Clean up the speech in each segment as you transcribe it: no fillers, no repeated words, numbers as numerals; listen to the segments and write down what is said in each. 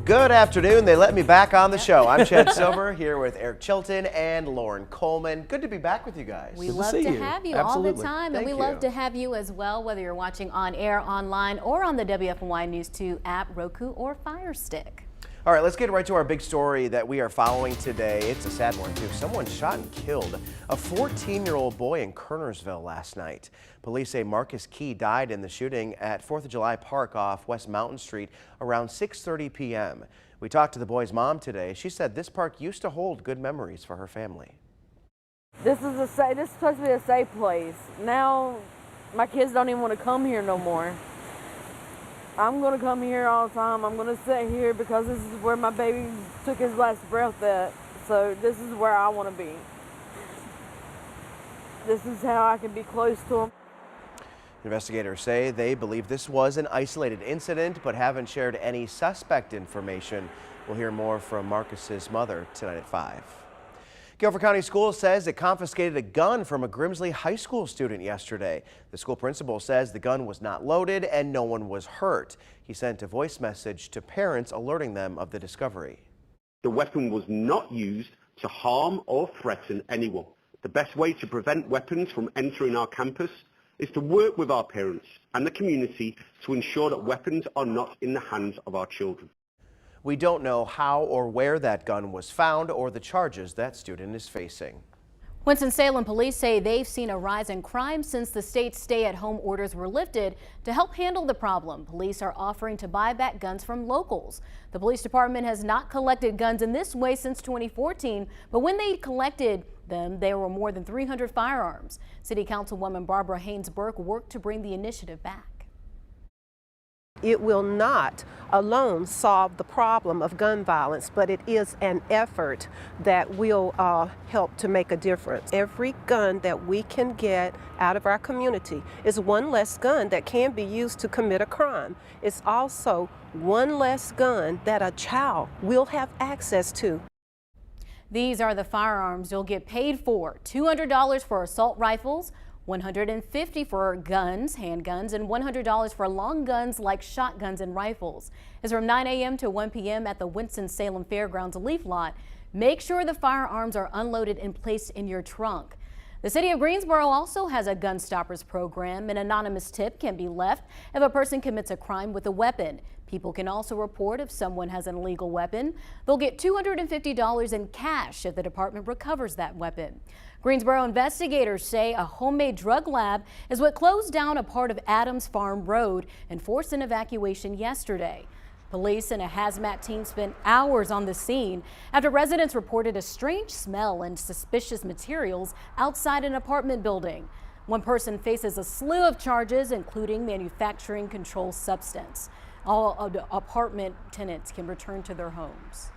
Good afternoon. They let me back on the show. I'm Chad Silver here with Eric Chilton and Lauren Coleman. Good to be back with you guys. We love to have you all the time, and we love to have you as well, whether you're watching on air, online, or on the WFNY News 2 app, Roku, or Fire Stick. All right, let's get right to our big story that we are following today. It's a sad one, too. Someone shot and killed a 14-year-old boy in Kernersville last night. Police say Marcus Key died in the shooting at 4th of July Park off West Mountain Street around 6:30 p.m. We talked to the boy's mom today. She said this park used to hold good memories for her family. This is supposed to be a safe place. Now my kids don't even want to come here no more. I'm going to come here all the time. I'm going to sit here because this is where my baby took his last breath at. So this is where I want to be. This is how I can be close to him. Investigators say they believe this was an isolated incident, but haven't shared any suspect information. We'll hear more from Marcus's mother tonight at 5. Guilford County Schools says it confiscated a gun from a Grimsley High School student yesterday. The school principal says the gun was not loaded and no one was hurt. He sent a voice message to parents alerting them of the discovery. The weapon was not used to harm or threaten anyone. The best way to prevent weapons from entering our campus is to work with our parents and the community to ensure that weapons are not in the hands of our children. We don't know how or where that gun was found or the charges that student is facing. Winston-Salem police say they've seen a rise in crime since the state's stay-at-home orders were lifted. To help handle the problem, police are offering to buy back guns from locals. The police department has not collected guns in this way since 2014, but when they collected them, there were more than 300 firearms. City Councilwoman Barbara Haynes-Burke worked to bring the initiative back. It will not alone solve the problem of gun violence, but it is an effort that will help to make a difference. Every gun that we can get out of our community is one less gun that can be used to commit a crime. It's also one less gun that a child will have access to. These are the firearms you'll get paid for. $200 for assault rifles, $150 for guns, handguns, and $100 for long guns like shotguns and rifles. It's from 9 a.m. to 1 p.m. at the Winston-Salem Fairgrounds Leaf Lot. Make sure the firearms are unloaded and placed in your trunk. The city of Greensboro also has a gun stoppers program. An anonymous tip can be left if a person commits a crime with a weapon. People can also report if someone has an illegal weapon. They'll get $250 in cash if the department recovers that weapon. Greensboro investigators say a homemade drug lab is what closed down a part of Adams Farm Road and forced an evacuation yesterday. Police and a hazmat team spent hours on the scene after residents reported a strange smell and suspicious materials outside an apartment building. One person faces a slew of charges, including manufacturing controlled substance. All of the apartment tenants can return to their homes.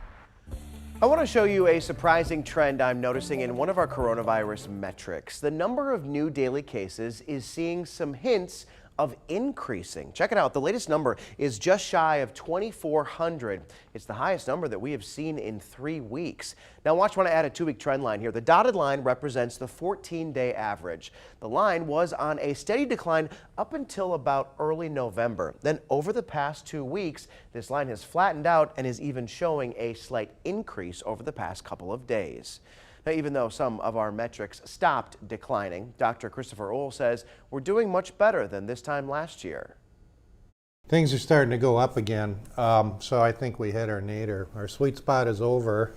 I want to show you a surprising trend I'm noticing in one of our coronavirus metrics. The number of new daily cases is seeing some hints of increasing. Check it out. The latest number is just shy of 2,400. It's the highest number that we have seen in 3 weeks. Now watch, when I add a 2-week trend line here. The dotted line represents the 14-day average. The line was on a steady decline up until about early November. Then over the past 2 weeks, this line has flattened out and is even showing a slight increase over the past couple of days. Now, even though some of our metrics stopped declining, Dr. Christopher Ohl says we're doing much better than this time last year. Things are starting to go up again, so I think we hit our nadir. Our sweet spot is over,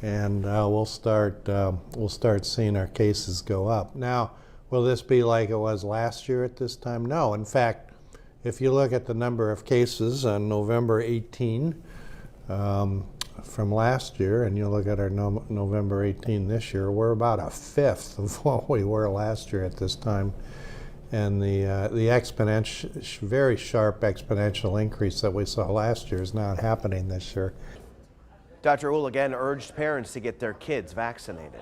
and we'll start seeing our cases go up. Now, will this be like it was last year at this time? No. In fact, if you look at the number of cases on November 18, from last year, and you look at our November 18 this year, we're about a fifth of what we were last year at this time. And the very sharp exponential increase that we saw last year is not happening this year. Dr. Ohl again urged parents to get their kids vaccinated.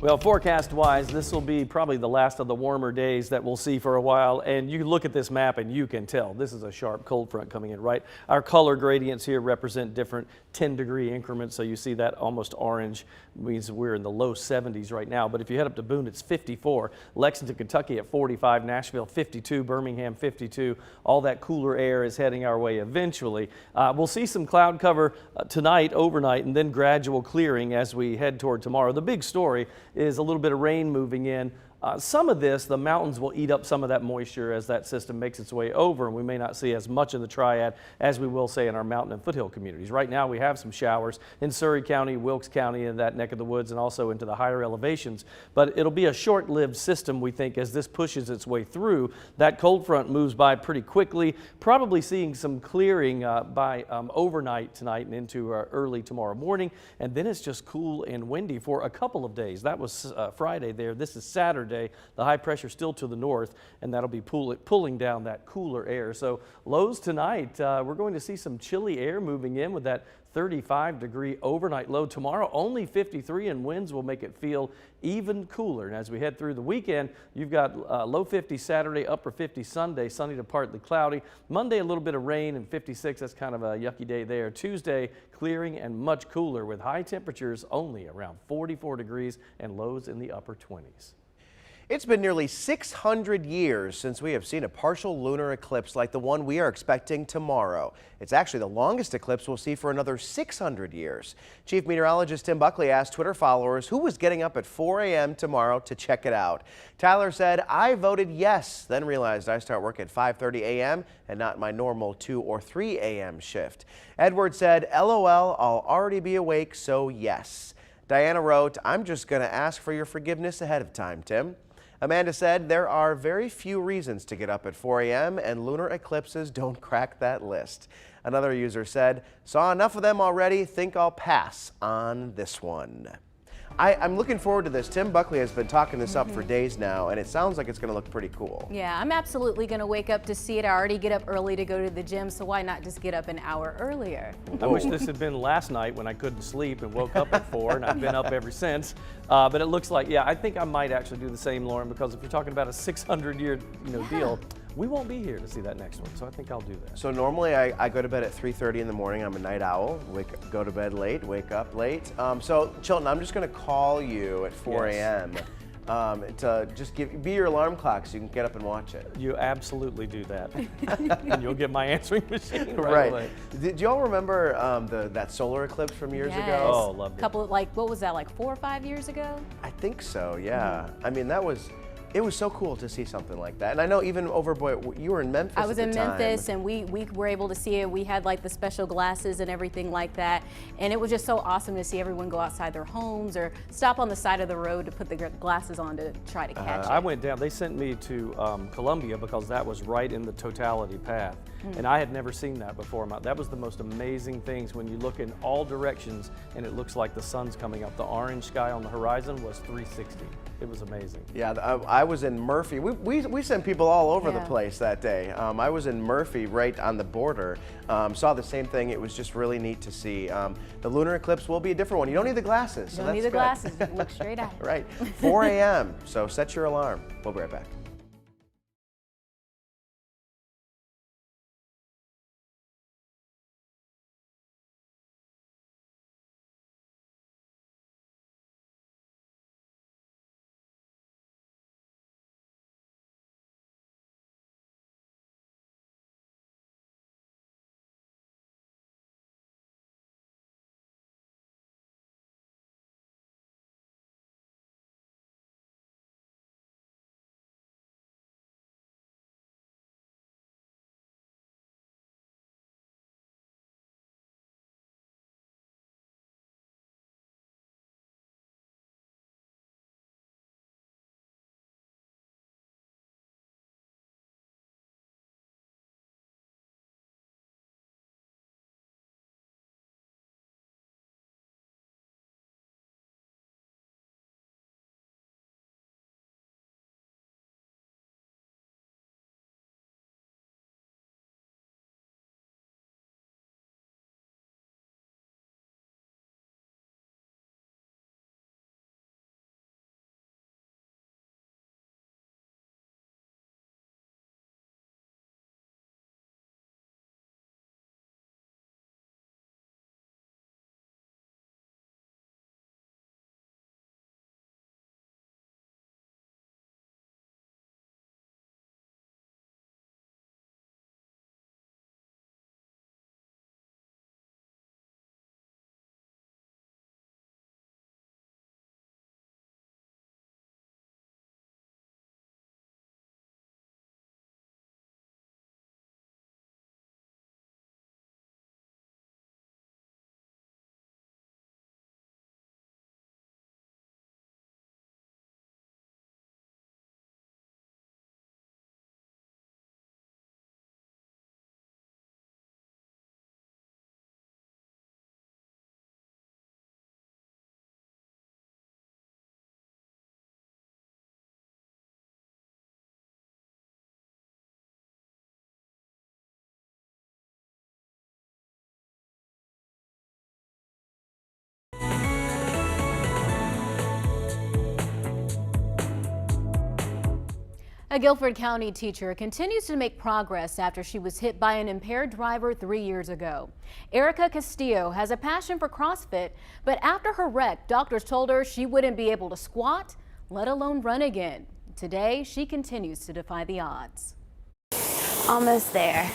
Well, forecast-wise, this will be probably the last of the warmer days that we'll see for a while. And you look at this map and you can tell this is a sharp cold front coming in, right? Our color gradients here represent different 10-degree increments. So you see that almost orange means we're in the low 70s right now. But if you head up to Boone, it's 54. Lexington, Kentucky at 45. Nashville, 52. Birmingham, 52. All that cooler air is heading our way eventually. We'll see some cloud cover tonight, overnight, and then gradual clearing as we head toward tomorrow. The big story is a little bit of rain moving in. Some of this, the mountains will eat up some of that moisture as that system makes its way over, and we may not see as much in the triad as we will say in our mountain and foothill communities. Right now we have some showers in Surrey County, Wilkes County, in that neck of the woods, and also into the higher elevations. But it'll be a short-lived system, we think, as this pushes its way through. That cold front moves by pretty quickly, probably seeing some clearing by overnight tonight and into early tomorrow morning, and then it's just cool and windy for a couple of days. That was Friday there. This is Saturday. The high pressure still to the north, and that'll be pulling down that cooler air. So lows tonight, we're going to see some chilly air moving in with that 35-degree overnight low. Tomorrow, only 53, and winds will make it feel even cooler. And as we head through the weekend, you've got low 50 Saturday, upper 50 Sunday, sunny to partly cloudy. Monday, a little bit of rain, and 56, that's kind of a yucky day there. Tuesday, clearing and much cooler with high temperatures only around 44 degrees and lows in the upper 20s. It's been nearly 600 years since we have seen a partial lunar eclipse like the one we are expecting tomorrow. It's actually the longest eclipse we'll see for another 600 years. Chief Meteorologist Tim Buckley asked Twitter followers who was getting up at 4 a.m. tomorrow to check it out. Tyler said, "I voted yes, then realized I start work at 5:30 a.m. and not my normal 2 or 3 a.m. shift." Edward said, "LOL, I'll already be awake, so yes." Diana wrote, "I'm just going to ask for your forgiveness ahead of time, Tim." Amanda said, "There are very few reasons to get up at 4 a.m. and lunar eclipses don't crack that list." Another user said, "Saw enough of them already, think I'll pass on this one." I'm looking forward to this. Tim Buckley has been talking this up for days now, and it sounds like it's going to look pretty cool. Yeah, I'm absolutely going to wake up to see it. I already get up early to go to the gym, so why not just get up an hour earlier? I wish this had been last night when I couldn't sleep and woke up at 4, and I've been up ever since. But it looks like, yeah, I think I might actually do the same, Lauren, because if you're talking about a 600-year deal, we won't be here to see that next one, so I think I'll do that. So normally I go to bed at 3:30 in the morning. I'm a night owl. Go to bed late, wake up late. So Chilton, I'm just going to call you at 4 a.m. To just be your alarm clock so you can get up and watch it. You absolutely do that, and you'll get my answering machine right away. Did y'all remember that solar eclipse from years ago? Oh, loved it. Couple, what was that, like 4 or 5 years ago? I think so, yeah. I mean, it was so cool to see something like that. And I know even you were in Memphis. I was in Memphis, and we were able to see it. We had like the special glasses and everything like that. And it was just so awesome to see everyone go outside their homes or stop on the side of the road to put the glasses on to try to catch it. I went down, they sent me to Columbia because that was right in the totality path. And I had never seen that before. That was the most amazing things when you look in all directions and it looks like the sun's coming up. The orange sky on the horizon was 360. It was amazing. Yeah, I was in Murphy. We sent people all over the place that day. I was in Murphy right on the border. Saw the same thing. It was just really neat to see. The lunar eclipse will be a different one. You don't need the glasses. You don't need the glasses. You can look straight at it. Right. 4 a.m. So set your alarm. We'll be right back. A Guilford County teacher continues to make progress after she was hit by an impaired driver 3 years ago. Erica Castillo has a passion for CrossFit, but after her wreck, doctors told her she wouldn't be able to squat, let alone run again. Today, she continues to defy the odds. Almost there.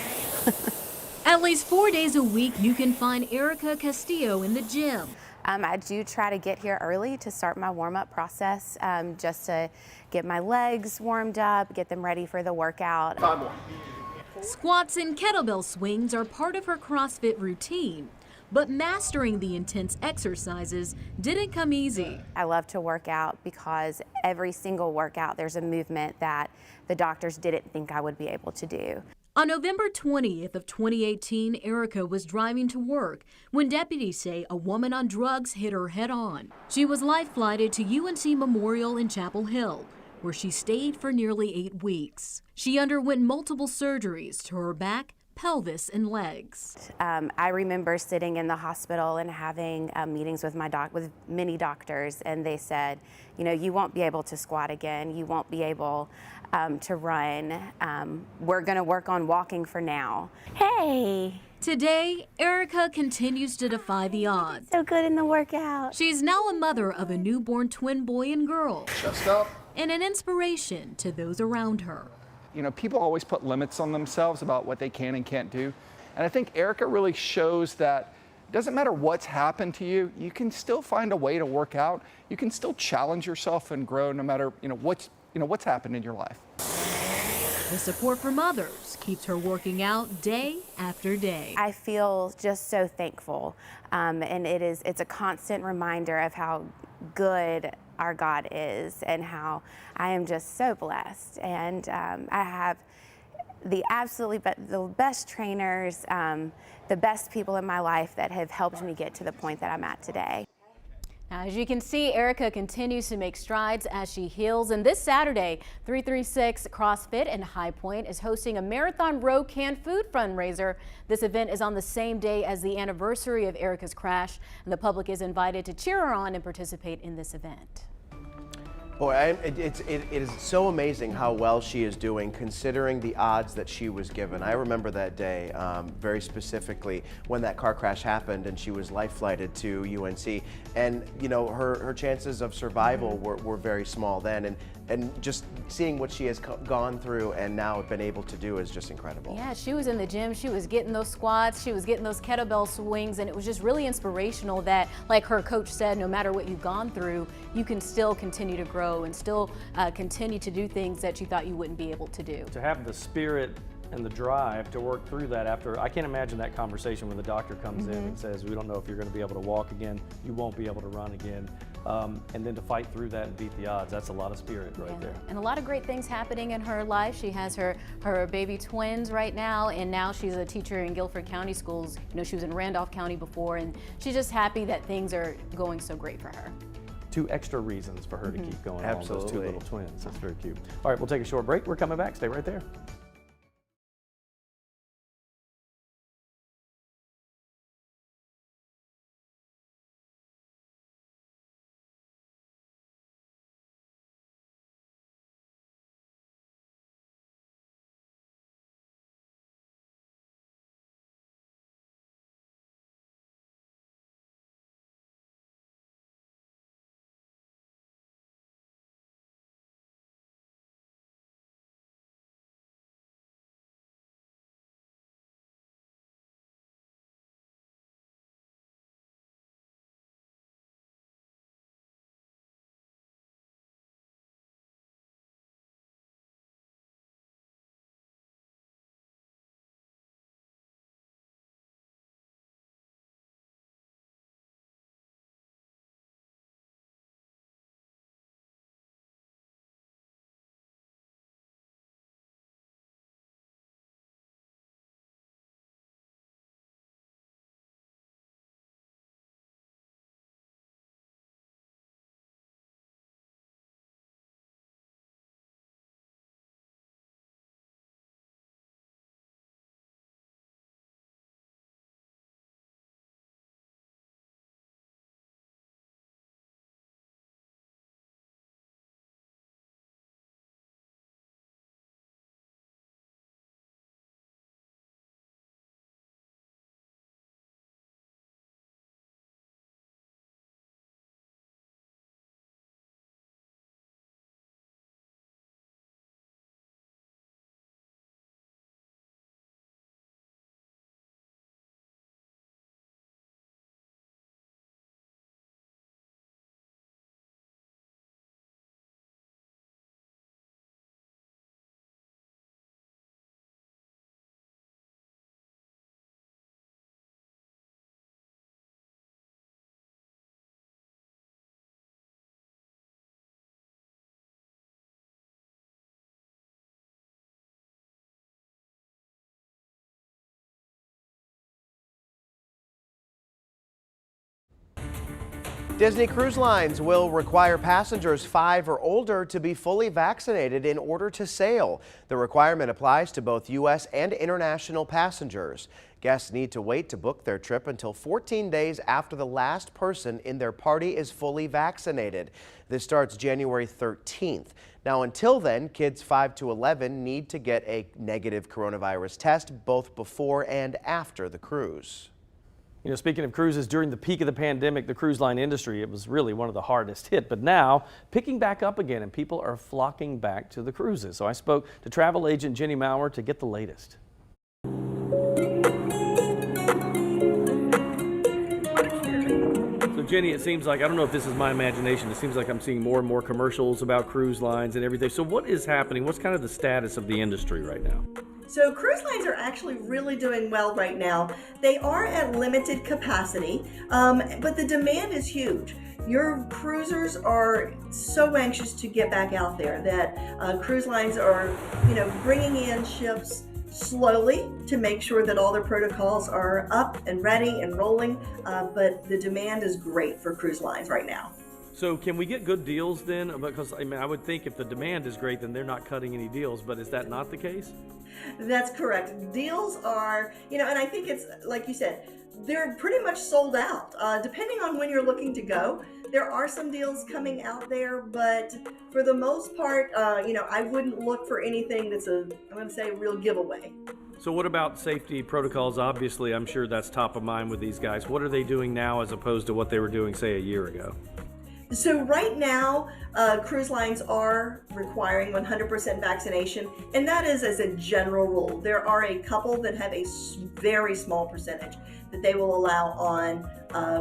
At least 4 days a week, you can find Erica Castillo in the gym. I do try to get here early to start my warm-up process, just to get my legs warmed up, get them ready for the workout. Squats and kettlebell swings are part of her CrossFit routine, but mastering the intense exercises didn't come easy. I love to work out because every single workout there's a movement that the doctors didn't think I would be able to do. On November 20th of 2018, Erica was driving to work when deputies say a woman on drugs hit her head on. She was life-flighted to UNC Memorial in Chapel Hill, where she stayed for nearly 8 weeks. She underwent multiple surgeries to her back, pelvis, and legs. I remember sitting in the hospital and having meetings with with many doctors, and they said, you know, you won't be able to squat again, you won't be able to run. We're gonna work on walking for now. Hey! Today, Erica continues to defy the odds. So good in the workout. She's now a mother of a newborn twin boy and girl. Chest up. And an inspiration to those around her. You know, people always put limits on themselves about what they can and can't do. And I think Erica really shows that it doesn't matter what's happened to you, you can still find a way to work out. You can still challenge yourself and grow no matter, what's happened in your life. The support from others keeps her working out day after day. I feel just so thankful, and it's a constant reminder of how good our God is and how I am just so blessed. And I have the best trainers, the best people in my life that have helped me get to the point that I'm at today. Now, as you can see, Erica continues to make strides as she heals. And this Saturday, 336 CrossFit and High Point is hosting a Marathon Row canned food fundraiser. This event is on the same day as the anniversary of Erica's crash, and the public is invited to cheer her on and participate in this event. Boy, it is so amazing how well she is doing considering the odds that she was given. I remember that day very specifically when that car crash happened and she was life-flighted to UNC. And, you know, her chances of survival were very small then. And just seeing what she has gone through and now been able to do is just incredible. Yeah, she was in the gym, she was getting those squats, she was getting those kettlebell swings, and it was just really inspirational that, like her coach said, no matter what you've gone through, you can still continue to grow and still continue to do things that you thought you wouldn't be able to do. To have the spirit and the drive to work through that after, I can't imagine that conversation when the doctor comes in and says, we don't know if you're going to be able to walk again, you won't be able to run again. And then to fight through that and beat the odds, that's a lot of spirit right there. And a lot of great things happening in her life. She has her baby twins right now, and now she's a teacher in Guilford County schools. You know, she was in Randolph County before, and she's just happy that things are going so great for her. 2 extra reasons for her to keep going on, those 2 little twins. That's very cute. All right, we'll take a short break. We're coming back. Stay right there. Disney Cruise Lines will require passengers 5 or older to be fully vaccinated in order to sail. The requirement applies to both U.S. and international passengers. Guests need to wait to book their trip until 14 days after the last person in their party is fully vaccinated. This starts January 13th. Now, until then, kids 5 to 11 need to get a negative coronavirus test both before and after the cruise. You know, speaking of cruises, during the peak of the pandemic, the cruise line industry, it was really one of the hardest hit. But now, picking back up again, and people are flocking back to the cruises. So I spoke to travel agent Jenny Maurer to get the latest. So Jenny, it seems like, I don't know if this is my imagination, it seems like I'm seeing more and more commercials about cruise lines and everything. So what is happening? What's kind of the status of the industry right now? So cruise lines are actually really doing well right now. They are at limited capacity, but the demand is huge. Your cruisers are so anxious to get back out there that cruise lines are, bringing in ships slowly to make sure that all their protocols are up and ready and rolling, but the demand is great for cruise lines right now. So can we get good deals then? Because I would think if the demand is great, then they're not cutting any deals, but is that not the case? That's correct. Deals are, and I think it's, like you said, they're pretty much sold out. Depending on when you're looking to go, there are some deals coming out there, but for the most part, I wouldn't look for anything that's I'm going to say, a real giveaway. So what about safety protocols? Obviously, I'm sure that's top of mind with these guys. What are they doing now as opposed to what they were doing, say, a year ago? So right now, cruise lines are requiring 100% vaccination, and that is as a general rule. There are a couple that have a very small percentage that they will allow on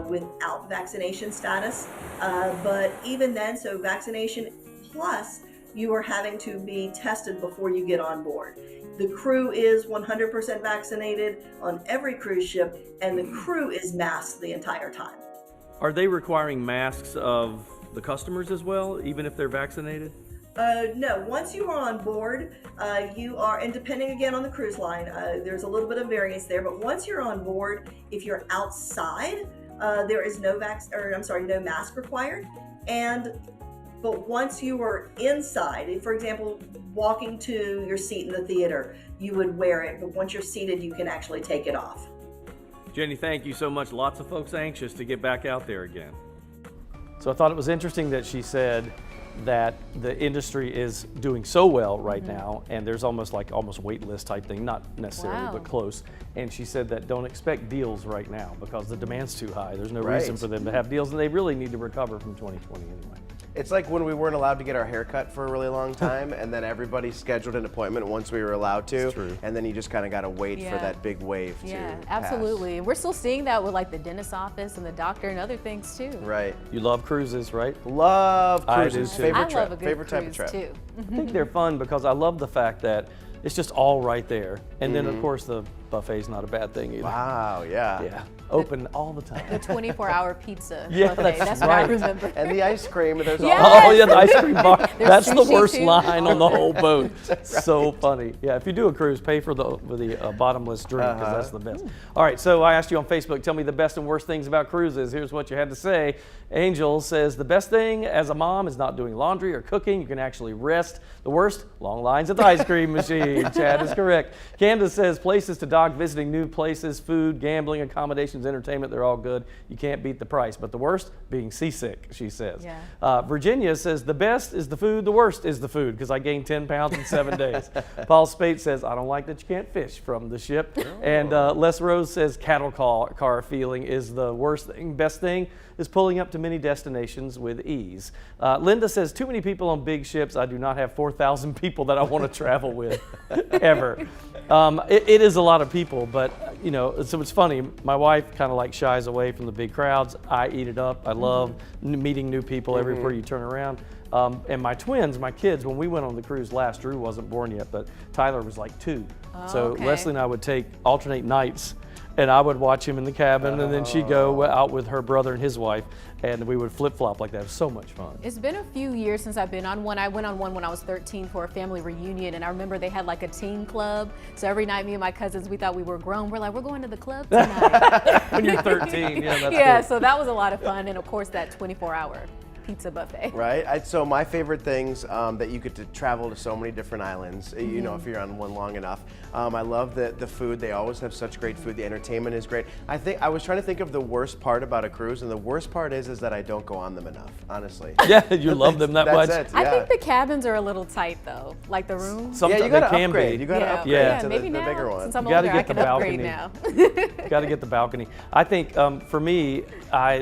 without vaccination status. But even then, so vaccination plus you are having to be tested before you get on board. The crew is 100% vaccinated on every cruise ship, and the crew is masked the entire time. Are they requiring masks of the customers as well, even if they're vaccinated? No, once you are on board, you are, and depending again on the cruise line, there's a little bit of variance there, but once you're on board, if you're outside, there is no mask required. But once you are inside, for example, walking to your seat in the theater, you would wear it, but once you're seated, you can actually take it off. Jenny, thank you so much. Lots of folks anxious to get back out there again. So I thought it was interesting that she said that the industry is doing so well right now, and there's almost wait list type thing, not necessarily, but close. And she said that don't expect deals right now because the demand's too high. There's no reason for them to have deals, and they really need to recover from 2020 anyway. It's like when we weren't allowed to get our hair cut for a really long time, and then everybody scheduled an appointment once we were allowed to, and then you just kind of got to wait for that big wave to absolutely. And we're still seeing that with like the dentist office and the doctor and other things too. Right. You love cruises, right? Love cruises. I do too. Favorite I trip. love a good Favorite type cruise of trip. too. I think they're fun because I love the fact that it's just all right there. And then of course the buffet's not a bad thing either. Wow, yeah. Yeah, open all the time. The 24-hour pizza Yeah, buffet. That's what I remember. And the ice cream. There's Yes. Oh yeah, the ice cream bar. That's the sushi, worst too. line on the whole boat. So funny. Yeah, if you do a cruise, pay for the bottomless drink because that's the best. All right, so I asked you on Facebook, tell me the best and worst things about cruises. Here's what you had to say. Angel says, the best thing as a mom is not doing laundry or cooking. You can actually rest. The worst, long lines at the ice cream machine. Chad is correct. Candace says, places to dock, visiting new places, food, gambling, accommodations, entertainment, they're all good. You can't beat the price. But the worst, being seasick, she says. Yeah. Virginia says, the best is the food, the worst is the food, because I gained 10 pounds in 7 days. Paul Spate says, I don't like that you can't fish from the ship. Oh. And Les Rose says, cattle car feeling is the worst thing. Best thing is pulling up to many destinations with ease. Linda says, too many people on big ships. I do not have 4,000 people that I want to travel with, ever. It is a lot of people, but so it's funny. My wife kind of like shies away from the big crowds. I eat it up. I love meeting new people everywhere you turn around. And my twins, my kids, when we went on the cruise last, Drew wasn't born yet, but Tyler was like 2. So okay. Leslie and I would alternate nights, and I would watch him in the cabin, and then she'd go out with her brother and his wife, and we would flip-flop like that. It was so much fun. It's been a few years since I've been on one. I went on one when I was 13 for a family reunion, and I remember they had like a teen club. So every night, me and my cousins, we thought we were grown. We're like, we're going to the club tonight. When you're 13, yeah, that's Yeah, good. so that was a lot of fun, and of course that 24-hour pizza buffet. Right. So my favorite things that you get to travel to so many different islands. You know, if you're on one long enough. I love the food. They always have such great food. The entertainment is great. I was trying to think of the worst part about a cruise, and the worst part is that I don't go on them enough. Honestly. Yeah, you love them that much. That's it. I Yeah. think the cabins are a little tight though, like the rooms. Sometimes Yeah, you gotta they can upgrade. be. You gotta Yeah. upgrade Yeah. to Maybe the now, bigger one. since I'm You gotta older, I get the can upgrade now. Got to get the balcony. I think for me, I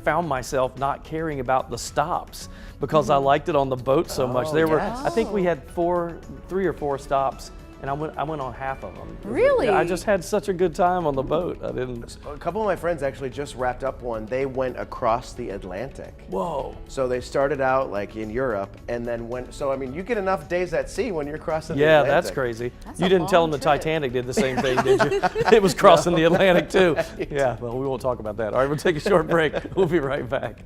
found myself not caring about the stops because I liked it on the boat so much. There were, I think we had 3 or 4 stops, and I went on half of them. Really? I just had such a good time on the boat. I didn't. A couple of my friends actually just wrapped up one. They went across the Atlantic. Whoa. So they started out like in Europe and then went, so I mean, you get enough days at sea when you're crossing the Yeah, Atlantic. that's crazy. That's You a didn't tell long them the trip. Titanic did the same thing, did you? It was crossing the Atlantic too. Yeah, well, we won't talk about that. All right, we'll take a short break. We'll be right back.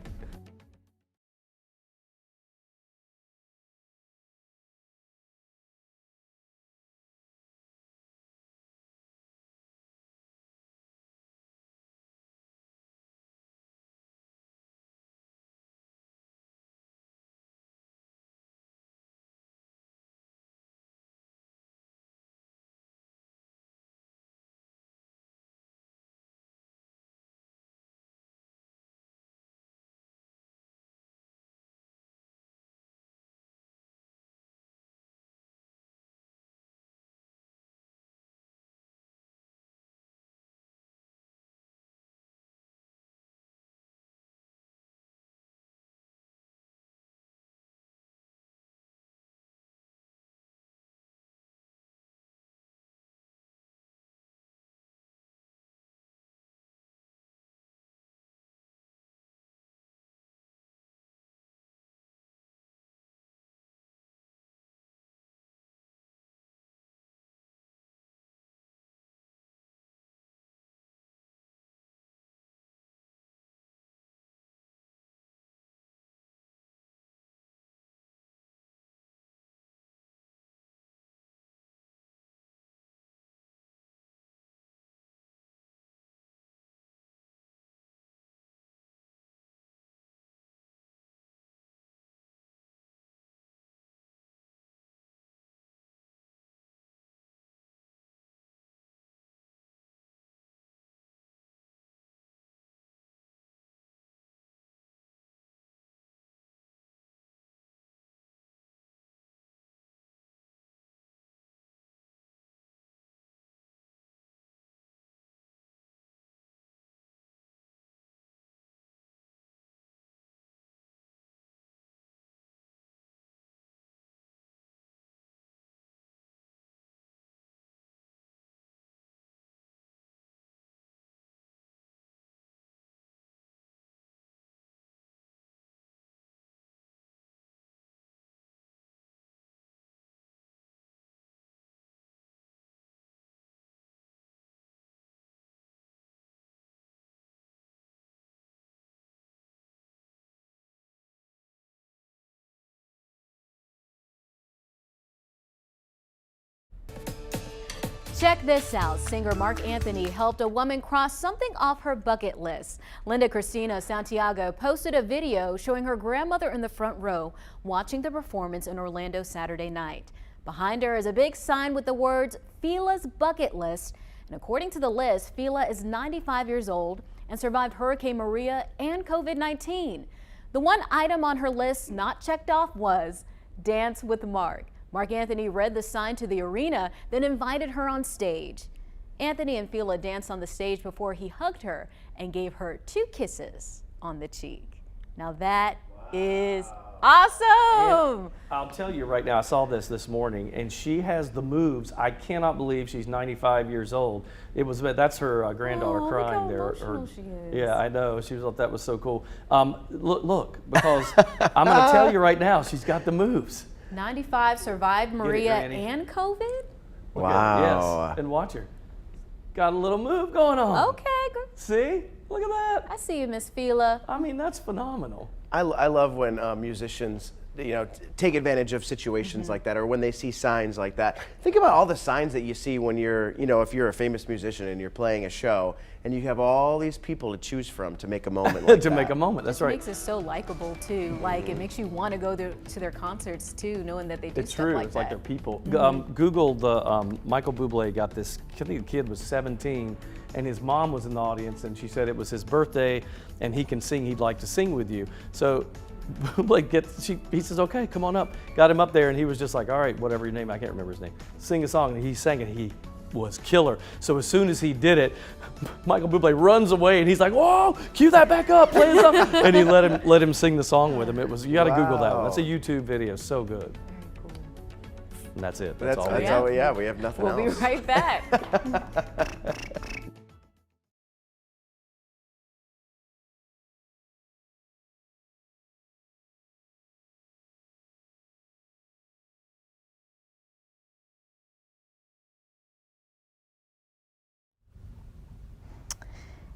Check this out. Singer Mark Anthony helped a woman cross something off her bucket list. Linda Cristina Santiago posted a video showing her grandmother in the front row watching the performance in Orlando Saturday night. Behind her is a big sign with the words Fila's Bucket List. And according to the list, Fila is 95 years old and survived Hurricane Maria and COVID-19. The one item on her list not checked off was Dance with Mark. Mark Anthony read the sign to the arena, then invited her on stage. Anthony and Fila danced on the stage before he hugged her and gave her 2 kisses on the cheek. Now that is Awesome. I'll tell you right now, I saw this morning, and she has the moves. I cannot believe she's 95 years old. That's her granddaughter crying there. Emotional she is. Yeah, I know. She thought that was so cool. Look, because I'm going to tell you right now, she's got the moves. 95 survived Maria Granny. and COVID. Wow. Yes, and watch her. Got a little move going on. Okay, good. See? Look at that. I see you, Miss Fila. I mean, that's phenomenal. I love when musicians, take advantage of situations like that, or when they see signs like that. Think about all the signs that you see when you're, if you're a famous musician and you're playing a show, and you have all these people to choose from to make a moment like that. Make a moment, that's right. It makes it so likable too. Like it makes you want to go to their concerts too, knowing that they do It's stuff true. like It's that. like they're people. Google the Michael Bublé got this. I think the kid was 17, and his mom was in the audience, and she said it was his birthday, and he can sing. He'd like to sing with you. So Bublé he says, okay, come on up. Got him up there, and he was just like, all right, whatever your name, I can't remember his name. Sing a song, and he sang it. He was killer. So as soon as he did it, Michael Bublé runs away, and he's like, whoa, cue that back up, play the song. And he let him sing the song with him. You got to Google that one. That's a YouTube video. So good. And that's it. That's all. That's all. Yeah, we have nothing else. We'll be right back.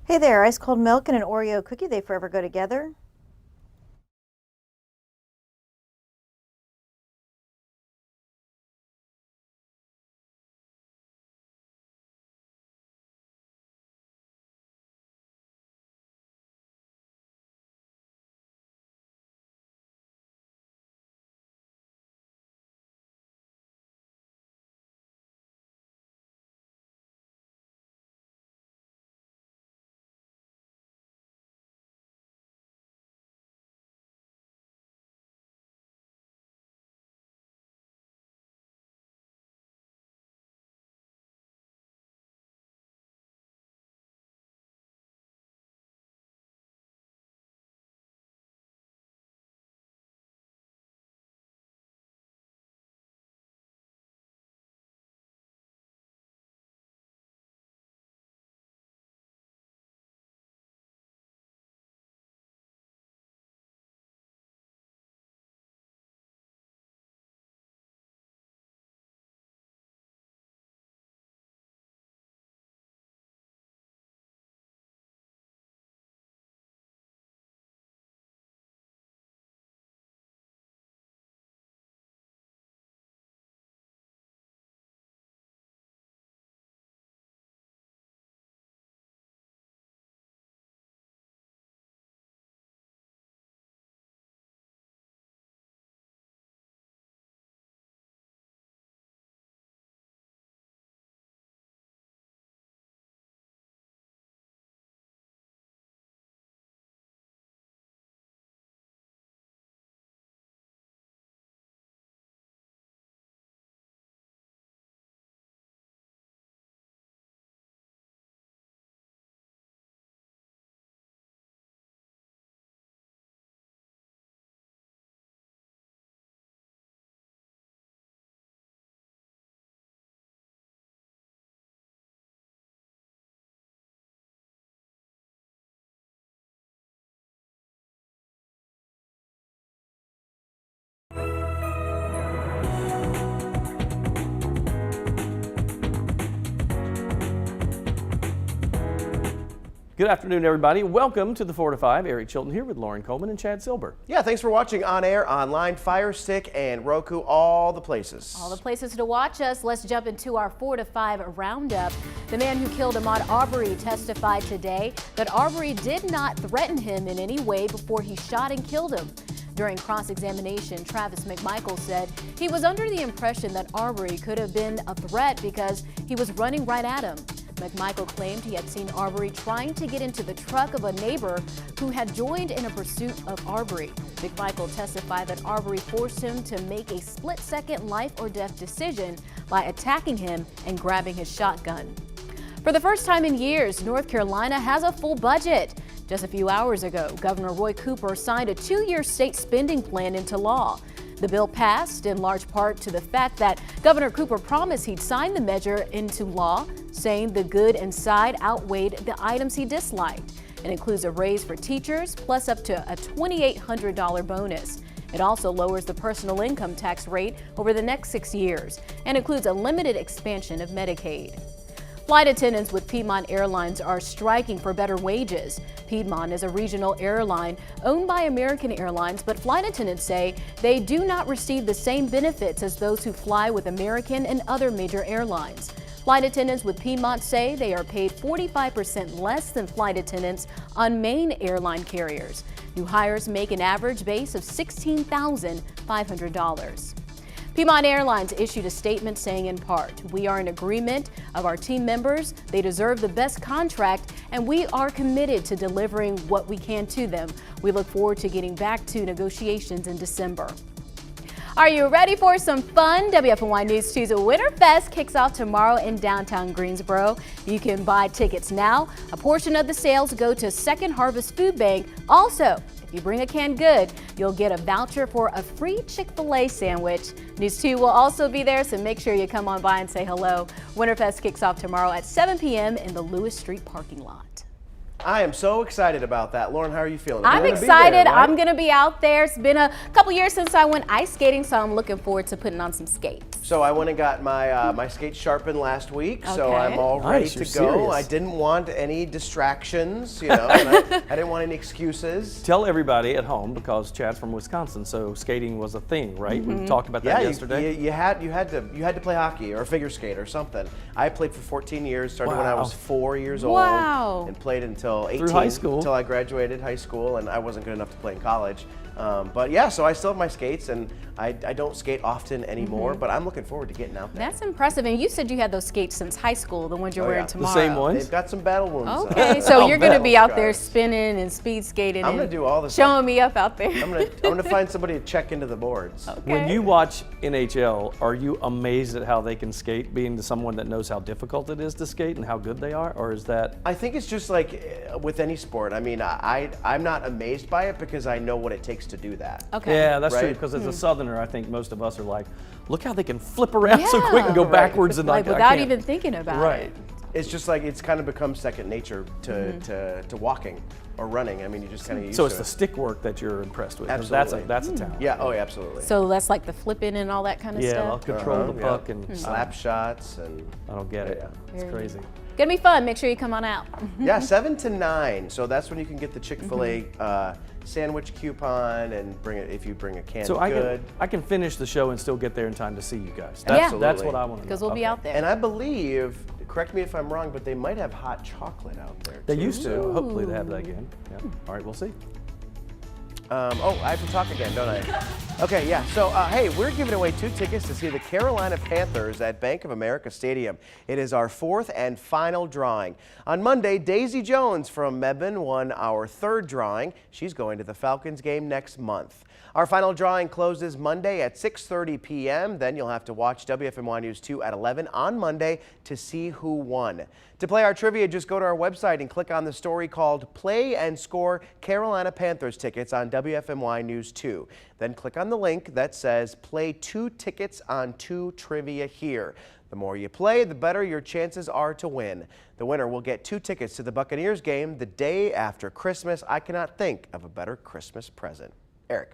Hey there, ice cold milk and an Oreo cookie, they forever go together. Good afternoon, everybody. Welcome to the 4 to 5. Eric Chilton here with Lauren Coleman and Chad Silber. Yeah, thanks for watching on air, online, Fire Stick, and Roku, all the places. All the places to watch us. Let's jump into our 4 to 5 roundup. The man who killed Ahmaud Arbery testified today that Arbery did not threaten him in any way before he shot and killed him. During cross-examination, Travis McMichael said he was under the impression that Arbery could have been a threat because he was running right at him. McMichael claimed he had seen Arbery trying to get into the truck of a neighbor who had joined in a pursuit of Arbery. McMichael testified that Arbery forced him to make a split-second life-or-death decision by attacking him and grabbing his shotgun. For the first time in years, North Carolina has a full budget. Just a few hours ago, Governor Roy Cooper signed a 2-year state spending plan into law. The bill passed in large part to the fact that Governor Cooper promised he'd sign the measure into law, saying the good inside outweighed the items he disliked. It includes a raise for teachers, plus up to a $2,800 bonus. It also lowers the personal income tax rate over the next 6 years and includes a limited expansion of Medicaid. Flight attendants with Piedmont Airlines are striking for better wages. Piedmont is a regional airline owned by American Airlines, but flight attendants say they do not receive the same benefits as those who fly with American and other major airlines. Flight attendants with Piedmont say they are paid 45% less than flight attendants on main airline carriers. New hires make an average base of $16,500. Piedmont Airlines issued a statement saying in part, "We are in agreement of our team members. They deserve the best contract, and we are committed to delivering what we can to them. We look forward to getting back to negotiations in December." Are you ready for some fun? WFNY News 2's Winterfest kicks off tomorrow in downtown Greensboro. You can buy tickets now. A portion of the sales go to Second Harvest Food Bank. Also, if you bring a canned good, you'll get a voucher for a free Chick-fil-A sandwich. News 2 will also be there, so make sure you come on by and say hello. Winterfest kicks off tomorrow at 7 p.m. in the Lewis Street parking lot. I am so excited about that. Lauren, how are you feeling? I'm excited. I'm going to be out there. It's been a couple years since I went ice skating, so I'm looking forward to putting on some skates. So I went and got my my skates sharpened last week, so I'm all ready to go. Serious. I didn't want any distractions, you know, and I didn't want any excuses. Tell everybody at home, because Chad's from Wisconsin, so skating was a thing, right? We talked about that yesterday. You had to play hockey or figure skate or something. I played for 14 years, started when I was 4 years old, and played until 18, through high school, until I graduated high school, and I wasn't good enough to play in college. But yeah, so I still have my skates, and I don't skate often anymore, but I'm looking forward to getting out there. That's impressive. And you said you had those skates since high school, the ones you're wearing tomorrow. The same ones? They've got some battle wounds. Okay, so you're going to be out there spinning and speed skating. I'm going to do all this. Showing me up out there. I'm going to find somebody to check into the boards. Okay. When you watch NHL, are you amazed at how they can skate, being someone that knows how difficult it is to skate and how good they are, or is that? I think it's just like with any sport. I mean, I'm not amazed by it because I know what it takes to do that. Okay. Yeah, that's true, because as a Southerner, I think most of us are like, look how they can flip around so quick and go backwards and like without even thinking about it. It's just like it's kind of become second nature to walking or running. I mean, you just kind of used So it's to the stick work that you're impressed with. Absolutely. That's a talent. Yeah, oh, yeah, absolutely. So that's like the flipping and all that kind of Yeah, stuff? I'll control the puck and slap shots and I don't get it. It's crazy. Gonna be fun. Make sure you come on out. Yeah, 7 to 9. So that's when you can get the Chick-fil-A sandwich coupon and bring it if you bring a canned good. I can finish the show and still get there in time to see you guys. Absolutely. That's what I want to know. Because we'll be out there. And I believe, correct me if I'm wrong, but they might have hot chocolate out there. They used to. Hopefully they have that again. Yeah. All right, we'll see. Oh, I have to talk again, don't I? Okay, yeah. So, hey, we're giving away 2 tickets to see the Carolina Panthers at Bank of America Stadium. It is our 4th and final drawing. On Monday, Daisy Jones from Mebane won our 3rd drawing. She's going to the Falcons game next month. Our final drawing closes Monday at 6:30 p.m. Then you'll have to watch WFNY News 2 at 11 on Monday to see who won. To play our trivia, just go to our website and click on the story called Play and Score Carolina Panthers Tickets on WFNY News 2. Then click on the link that says Play 2 tickets on 2 trivia here. The more you play, the better your chances are to win. The winner will get 2 tickets to the Buccaneers game the day after Christmas. I cannot think of a better Christmas present. Eric.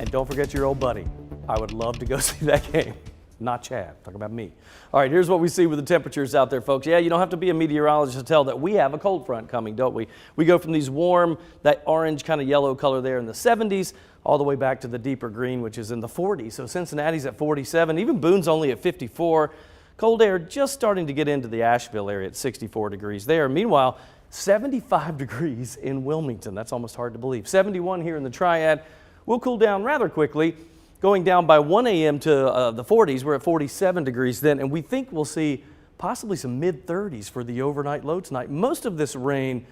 And don't forget your old buddy. I would love to go see that game. Not Chad, talking about me. All right, here's what we see with the temperatures out there, folks. Yeah, you don't have to be a meteorologist to tell that we have a cold front coming, don't we? We go from these warm, that orange kind of yellow color there in the 70s, all the way back to the deeper green, which is in the 40s. So Cincinnati's at 47, even Boone's only at 54. Cold air just starting to get into the Asheville area at 64 degrees there. Meanwhile, 75 degrees in Wilmington. That's almost hard to believe. 71 here in the Triad. We'll cool down rather quickly, going down by 1 a.m. to the 40s. We're at 47 degrees then, and we think we'll see possibly some mid-30s for the overnight low tonight. Most of this rain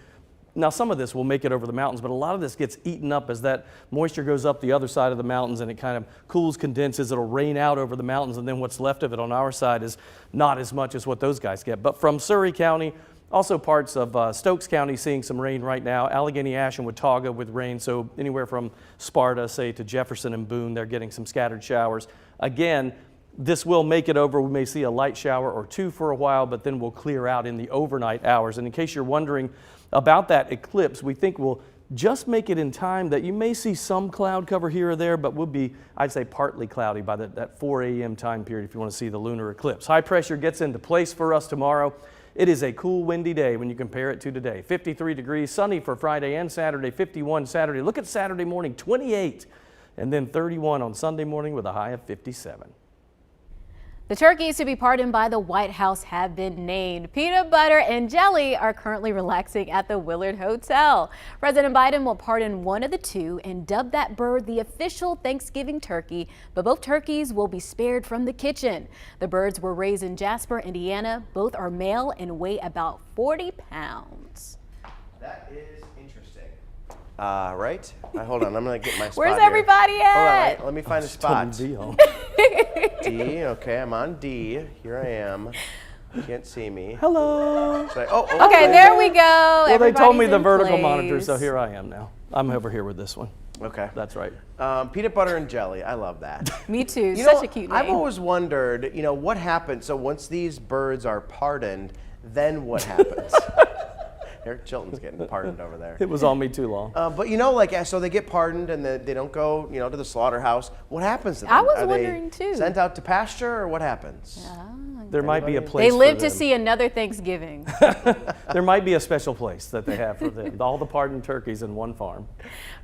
Now, some of this will make it over the mountains, but a lot of this gets eaten up as that moisture goes up the other side of the mountains and it kind of cools, condenses. It'll rain out over the mountains, and then what's left of it on our side is not as much as what those guys get. But from Surrey County, also parts of Stokes County seeing some rain right now. Allegheny, Ash, and Watauga with rain. So anywhere from Sparta, say, to Jefferson and Boone, they're getting some scattered showers. Again, this will make it over. We may see a light shower or two for a while, but then we'll clear out in the overnight hours. And in case you're wondering about that eclipse, we think we'll just make it in time that you may see some cloud cover here or there, but we'll be, I'd say, partly cloudy by that 4 a.m. time period if you want to see the lunar eclipse. High pressure gets into place for us tomorrow. It is a cool, windy day when you compare it to today. 53 degrees, sunny for Friday and Saturday, 51 Saturday. Look at Saturday morning, 28, and then 31 on Sunday morning with a high of 57. The turkeys to be pardoned by the White House have been named. Peanut butter and jelly are currently relaxing at the Willard Hotel. President Biden will pardon one of the two and dub that bird the official Thanksgiving turkey, but both turkeys will be spared from the kitchen. The birds were raised in Jasper, Indiana. Both are male and weigh about 40 pounds. That is interesting. Right? Hold on, I'm gonna get my spot. Where's here. everybody at? Hold on, let me find a spot. D on. D, okay, I'm on D. Here I am. You can't see me. Hello. So Okay, there we go. Well, they told me Everybody's the in vertical place. monitor, so here I am now. I'm over here with this one. Okay. That's right. Peanut butter and jelly. I love that. Me too. You Such know, a cute name. I've always wondered, what happens. So once these birds are pardoned, then what happens? Eric Chilton's getting pardoned over there. It was on me too long. But so they get pardoned and they don't go, to the slaughterhouse. What happens to them? I was Are wondering they too. sent out to pasture, or what happens? There might be a place They for live to them. see another Thanksgiving. There might be a special place that they have for them. All the pardoned turkeys in one farm.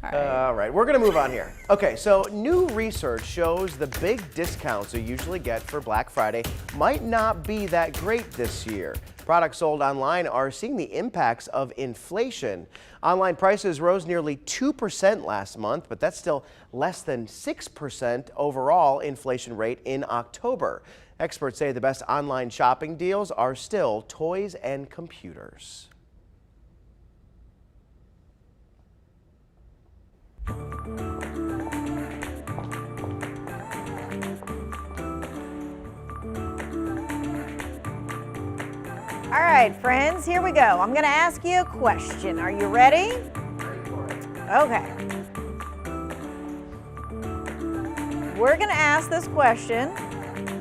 All right, we're going to move on here. Okay, so new research shows the big discounts you usually get for Black Friday might not be that great this year. Products sold online are seeing the impacts of inflation. Online prices rose nearly 2% last month, but that's still less than 6% overall inflation rate in October. Experts say the best online shopping deals are still toys and computers. All right, friends, here we go. I'm going to ask you a question. Are you ready? Okay. We're going to ask this question.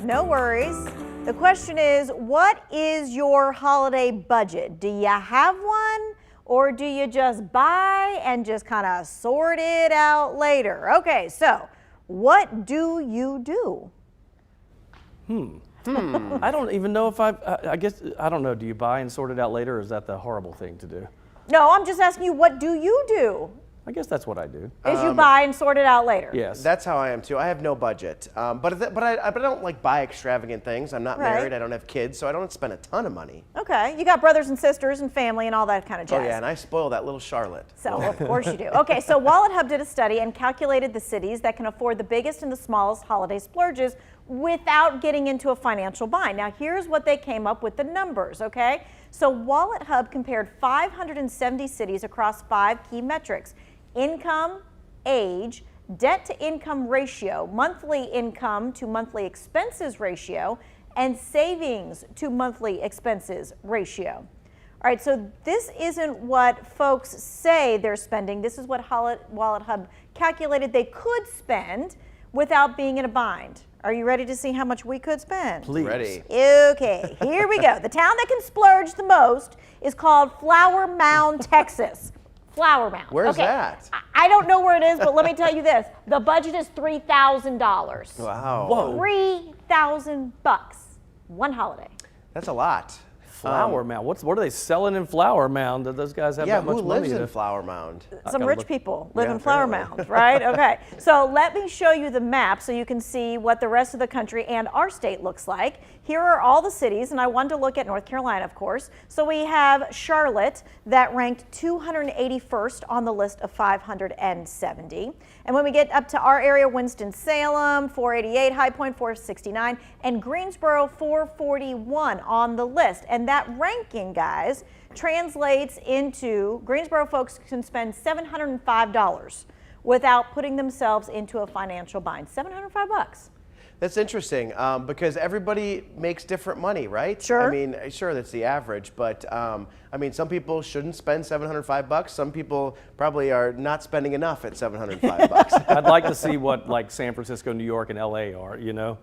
No worries. The question is, what is your holiday budget? Do you have one, or do you just buy and just kind of sort it out later? Okay, so what do you do? I don't even know if I guess, I don't know. Do you buy and sort it out later, or is that the horrible thing to do? No, I'm just asking you, what do you do? I guess that's what I do. Is you buy and sort it out later? Yes. That's how I am too. I have no budget, but I don't like buy extravagant things. I'm not Right. married. I don't have kids, so I don't spend a ton of money. Okay, you got brothers and sisters and family and all that kind of jazz. Oh yeah, and I spoil that little Charlotte. So of course you do. Okay, so Wallet Hub did a study and calculated the cities that can afford the biggest and the smallest holiday splurges without getting into a financial bind. Now here's what they came up with the numbers, okay? So Wallet Hub compared 570 cities across 5 key metrics: income, age, debt to income ratio, monthly income to monthly expenses ratio, and savings to monthly expenses ratio. All right, so this isn't what folks say they're spending. This is what Wallet Hub calculated they could spend without being in a bind. Are you ready to see how much we could spend? Please. Ready. Okay, here we go. The town that can splurge the most is called Flower Mound, Texas. Flower Mound. Where's Okay, that? I don't know where it is, but let me tell you this. The budget is $3,000. Wow. Whoa. $3,000. One holiday. That's a lot. Flower Mound. What are they selling in Flower Mound that those guys have Yeah, that much who money lives to? in Flower Mound? Some gotta rich look- people live Yeah, in Flower apparently. Mound, right? Okay. So let me show you the map so you can see what the rest of the country and our state looks like. Here are all the cities, and I wanted to look at North Carolina, of course. So we have Charlotte that ranked 281st on the list of 570. And when we get up to our area, Winston-Salem, 488, High Point, 469, and Greensboro, 441 on the list. And that ranking, guys, translates into Greensboro folks can spend $705 without putting themselves into a financial bind. $705. That's interesting because everybody makes different money, right? Sure. I mean, sure, that's the average, but I mean, some people shouldn't spend $705. Some people probably are not spending enough at $705. I'd like to see what like San Francisco, New York, and LA are, you know?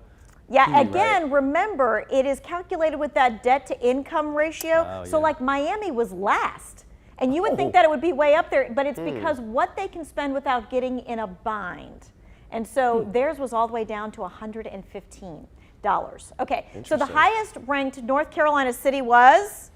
Yeah, again, remember, it is calculated with that debt to income ratio. Oh, so yeah. like Miami was last. And you would think that it would be way up there, but it's because what they can spend without getting in a bind. And so theirs was all the way down to $115. Okay, so the highest ranked North Carolina city was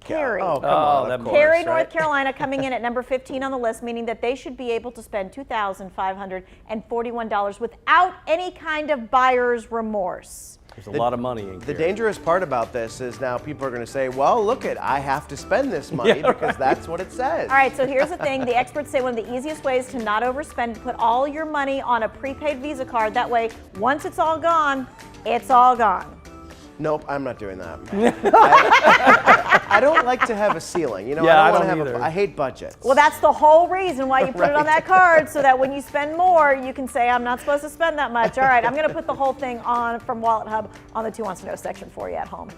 Cary. Oh, come on, of course, Cary, right? North Carolina, coming in at number 15 on the list, meaning that they should be able to spend $2,541 without any kind of buyer's remorse. There's a lot of money in The Cary. dangerous part about this is now people are going to say, well, look I have to spend this money because that's what it says. All right, so here's the thing. The experts say one of the easiest ways to not overspend, put all your money on a prepaid Visa card. That way, once it's all gone, it's all gone. Nope, I'm not doing that. I don't like to have a ceiling. You know, Yeah, I don't I want don't to have either. I hate budgets. Well, that's the whole reason why you put it on that card, so that when you spend more, you can say, I'm not supposed to spend that much. All right, I'm going to put the whole thing on from Wallet Hub on the 2 Wants to Know section for you at home.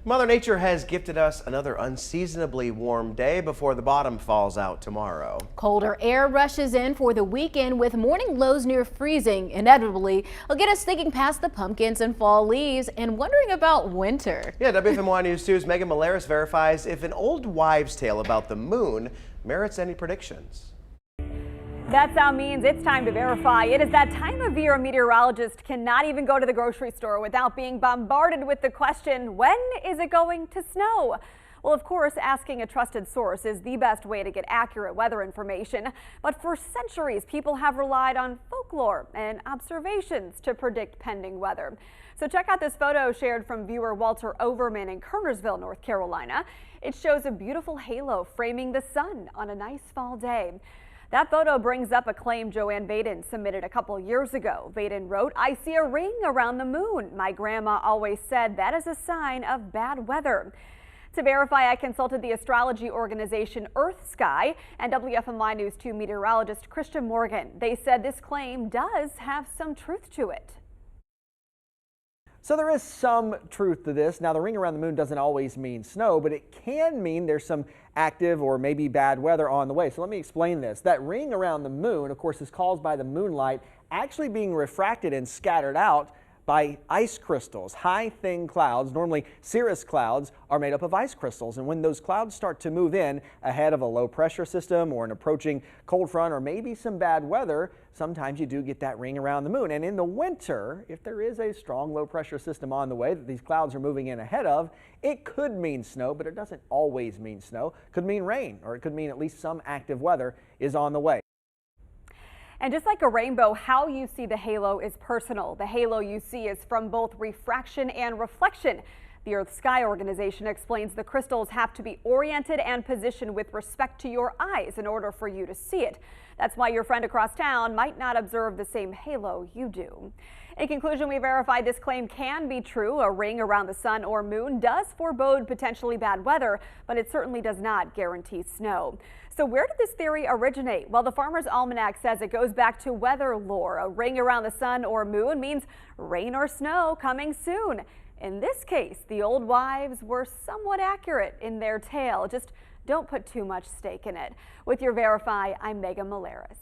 Mother Nature has gifted us another unseasonably warm day before the bottom falls out tomorrow. Colder air rushes in for the weekend with morning lows near freezing. Inevitably, it'll get us thinking past the pumpkins and fall leaves and wondering about winter. Yeah, WFMY News 2's Megan Malaris verifies if an old wives' tale about the moon merits any predictions. That sound means it's time to verify. It is that time of year a meteorologist cannot even go to the grocery store without being bombarded with the question, when is it going to snow? Well, of course, asking a trusted source is the best way to get accurate weather information. But for centuries, people have relied on folklore and observations to predict pending weather. So check out this photo shared from viewer Walter Overman in Kernersville, North Carolina. It shows a beautiful halo framing the sun on a nice fall day. That photo brings up a claim Joanne Vaden submitted a couple years ago. Vaden wrote, "I see a ring around the moon. My grandma always said that is a sign of bad weather." To verify, I consulted the astrology organization Earth Sky and WFMY News 2 meteorologist Christian Morgan. They said this claim does have some truth to it. So there is some truth to this. Now, the ring around the moon doesn't always mean snow, but it can mean there's some active or maybe bad weather on the way. So let me explain this. That ring around the moon, of course, is caused by the moonlight actually being refracted and scattered out by ice crystals. High, thin clouds, normally cirrus clouds, are made up of ice crystals. And when those clouds start to move in ahead of a low pressure system or an approaching cold front or maybe some bad weather, sometimes you do get that ring around the moon. And in the winter, if there is a strong low pressure system on the way that these clouds are moving in ahead of, it could mean snow, but it doesn't always mean snow. It could mean rain, or it could mean at least some active weather is on the way. And just like a rainbow, how you see the halo is personal. The halo you see is from both refraction and reflection. The Earth Sky organization explains the crystals have to be oriented and positioned with respect to your eyes in order for you to see it. That's why your friend across town might not observe the same halo you do. In conclusion, we verified this claim can be true. A ring around the sun or moon does forebode potentially bad weather, but it certainly does not guarantee snow. So where did this theory originate? Well, the Farmer's Almanac says it goes back to weather lore. A ring around the sun or moon means rain or snow coming soon. In this case, the old wives were somewhat accurate in their tale. Just don't put too much stake in it. With your Verify, I'm Megan Malaris.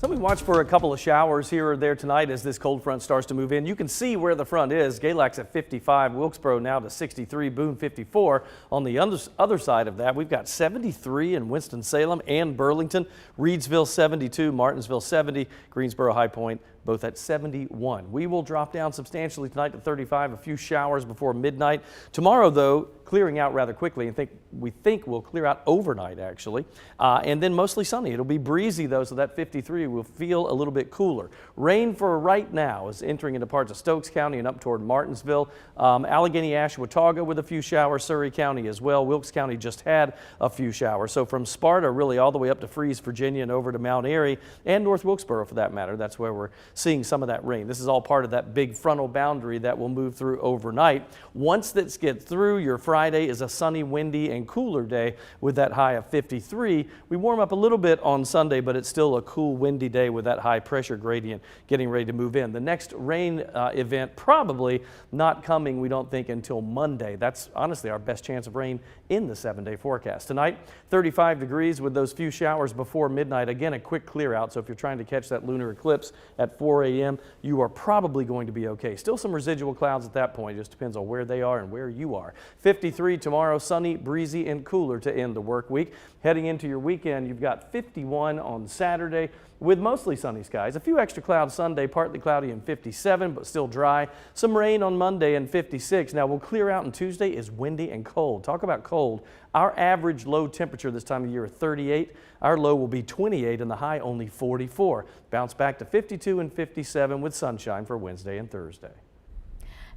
So we watch for a couple of showers here or there tonight as this cold front starts to move in. You can see where the front is. Galac's at 55, Wilkesboro now to 63, Boone 54. On the other side of that, we've got 73 in Winston-Salem and Burlington, Reedsville 72, Martinsville 70, Greensboro High Point both at 71. We will drop down substantially tonight to 35, a few showers before midnight. Tomorrow, though, clearing out rather quickly, and we think we'll clear out overnight, actually, and then mostly sunny. It'll be breezy, though, so that 53 will feel a little bit cooler. Rain for right now is entering into parts of Stokes County and up toward Martinsville. Allegheny, Ashwaubenon with a few showers, Surrey County as well. Wilkes County just had a few showers. So from Sparta, really all the way up to Fries, Virginia, and over to Mount Airy and North Wilkesboro, for that matter. That's where we're seeing some of that rain. This is all part of that big frontal boundary that will move through overnight. Once this gets through, your Friday is a sunny, windy, and cooler day with that high of 53. We warm up a little bit on Sunday, but it's still a cool, windy day with that high pressure gradient getting ready to move in. The next rain event probably not coming, we don't think, until Monday. That's honestly our best chance of rain in the 7-day forecast. Tonight, 35 degrees with those few showers before midnight. Again, a quick clear out. So if you're trying to catch that lunar eclipse at 4 a.m., you are probably going to be okay. Still some residual clouds at that point. It just depends on where they are and where you are. 53 tomorrow, sunny, breezy, and cooler to end the work week. Heading into your weekend, you've got 51 on Saturday with mostly sunny skies. A few extra clouds Sunday, partly cloudy and 57, but still dry. Some rain on Monday and 56. Now we'll clear out, and Tuesday is windy and cold. Talk about cold. Our average low temperature this time of year is 38. Our low will be 28 and the high only 44. Bounce back to 52 and 57 with sunshine for Wednesday and Thursday.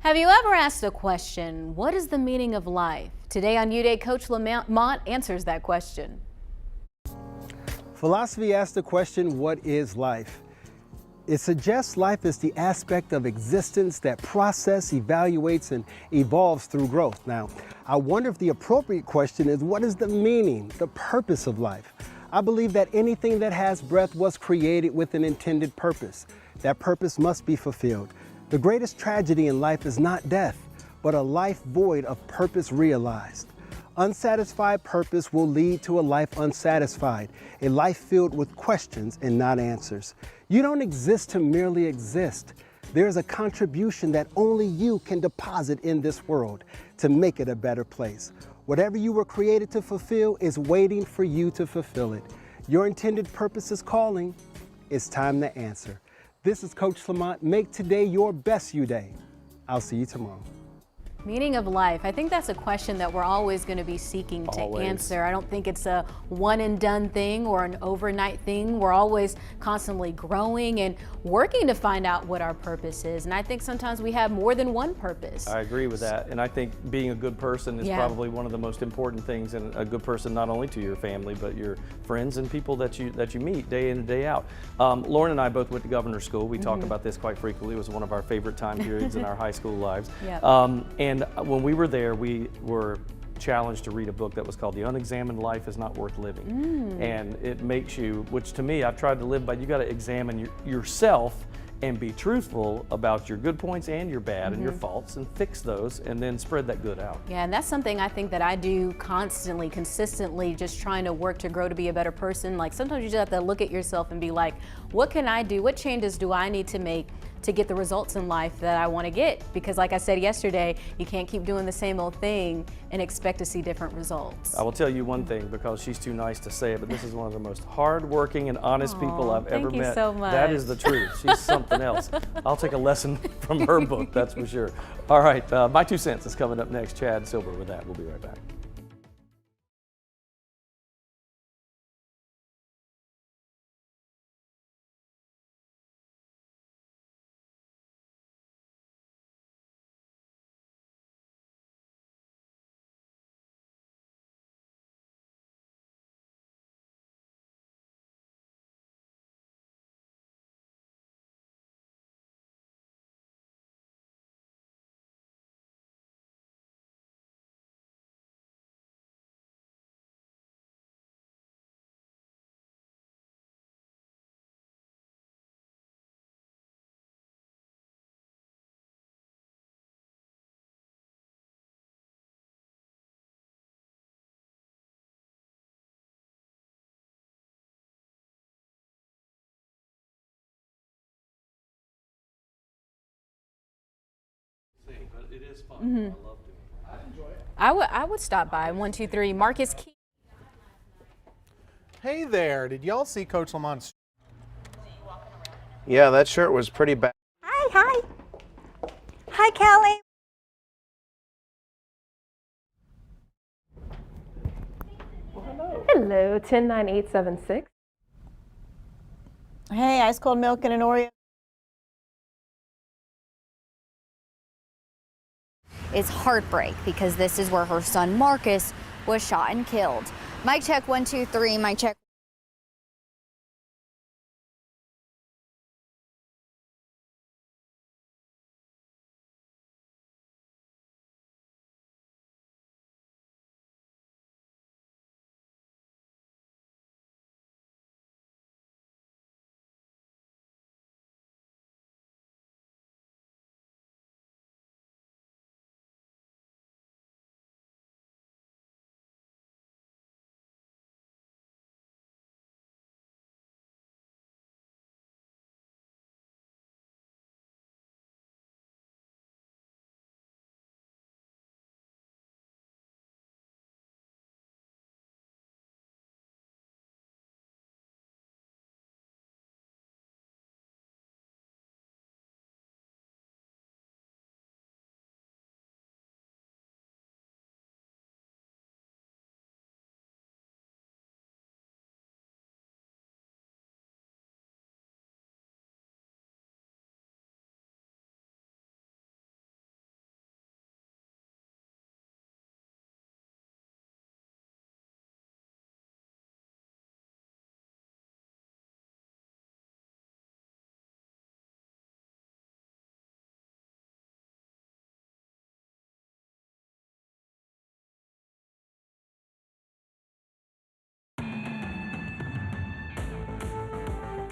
Have you ever asked a question, what is the meaning of life? Today on U-Day, Coach Lamont answers that question. Philosophy asks the question, what is life? It suggests life is the aspect of existence that process, evaluates, and evolves through growth. Now, I wonder if the appropriate question is, what is the meaning, the purpose of life? I believe that anything that has breath was created with an intended purpose. That purpose must be fulfilled. The greatest tragedy in life is not death, but a life void of purpose realized. Unsatisfied purpose will lead to a life unsatisfied, a life filled with questions and not answers. You don't exist to merely exist. There's a contribution that only you can deposit in this world to make it a better place. Whatever you were created to fulfill is waiting for you to fulfill it. Your intended purpose is calling. It's time to answer. This is Coach Lamont. Make today your best U-Day. I'll see you tomorrow. Meaning of life. I think that's a question that we're always going to be seeking to answer. I don't think it's a one and done thing or an overnight thing. We're always constantly growing and working to find out what our purpose is. And I think sometimes we have more than one purpose. I agree with that. And I think being a good person is probably one of the most important things, and a good person not only to your family, but your friends and people that you meet day in and day out. Lauren and I both went to governor's school. We talk about this quite frequently. It was one of our favorite time periods in our high school lives. And when we were there, we were challenged to read a book that was called The Unexamined Life is Not Worth Living. And it makes you, which to me, I've tried to live by, you got to examine yourself and be truthful about your good points and your bad and your faults, and fix those, and then spread that good out. Yeah, and that's something I think that I do constantly, consistently, just trying to work to grow to be a better person. Like sometimes you just have to look at yourself and be like, what can I do? What changes do I need to make to get the results in life that I want to get? Because like I said yesterday, you can't keep doing the same old thing and expect to see different results. I will tell you one thing, because she's too nice to say it, but this is one of the most hardworking and honest people I've ever met. Thank you so much. That is the truth. She's something else. I'll take a lesson from her book, that's for sure. All right, My 2 Cents is coming up next. Chad Silver with that. We'll be right back. It is fun. Mm-hmm. I love doing it. I enjoy it. I would stop by. 123 Marcus Key. Hey there, did y'all see Coach Lamont's? Yeah, that shirt was pretty bad. Hi. Hi, Kelly. Hello, 109876. Hey, ice cold milk and an Oreo. Is heartbreak because this is where her son Marcus was shot and killed. Mic check 1, 2, 3. Mic check.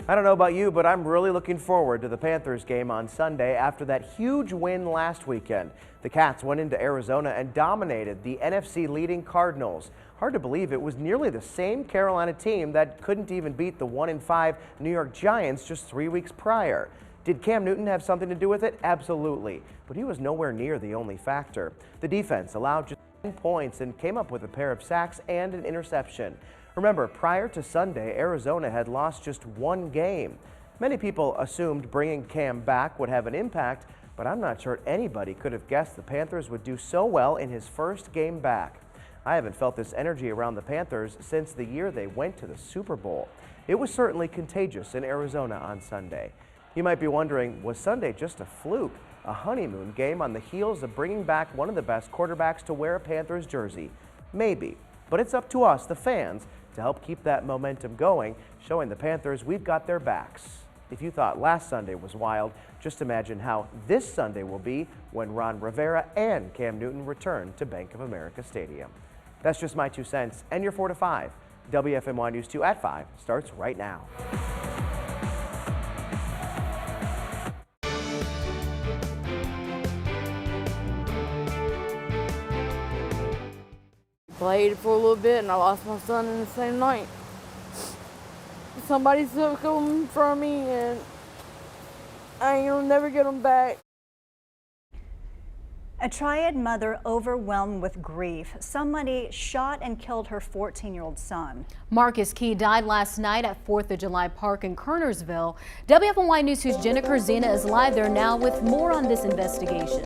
I don't know about you, but I'm really looking forward to the Panthers game on Sunday after that huge win last weekend. The Cats went into Arizona and dominated the NFC leading Cardinals. Hard to believe it was nearly the same Carolina team that couldn't even beat the 1-5 New York Giants just 3 weeks prior. Did Cam Newton have something to do with it? Absolutely, but he was nowhere near the only factor. The defense allowed just 10 points and came up with a pair of sacks and an interception. Remember, prior to Sunday, Arizona had lost just one game. Many people assumed bringing Cam back would have an impact, but I'm not sure anybody could have guessed the Panthers would do so well in his first game back. I haven't felt this energy around the Panthers since the year they went to the Super Bowl. It was certainly contagious in Arizona on Sunday. You might be wondering, was Sunday just a fluke, a honeymoon game on the heels of bringing back one of the best quarterbacks to wear a Panthers jersey? Maybe, but it's up to us, the fans, to help keep that momentum going, showing the Panthers we've got their backs. If you thought last Sunday was wild, just imagine how this Sunday will be when Ron Rivera and Cam Newton return to Bank of America Stadium. That's just my 2 cents, and your 4 to 5. WFMY News 2 at 5 starts right now. Played for a little bit and I lost my son in the same night. Somebody took him from me and I ain't gonna never get him back. A triad mother overwhelmed with grief. Somebody shot and killed her 14-year-old son. Marcus Key died last night at 4th of July Park in Kernersville. WFMY News 2's Jenna Kurzina is live there now with more on this investigation.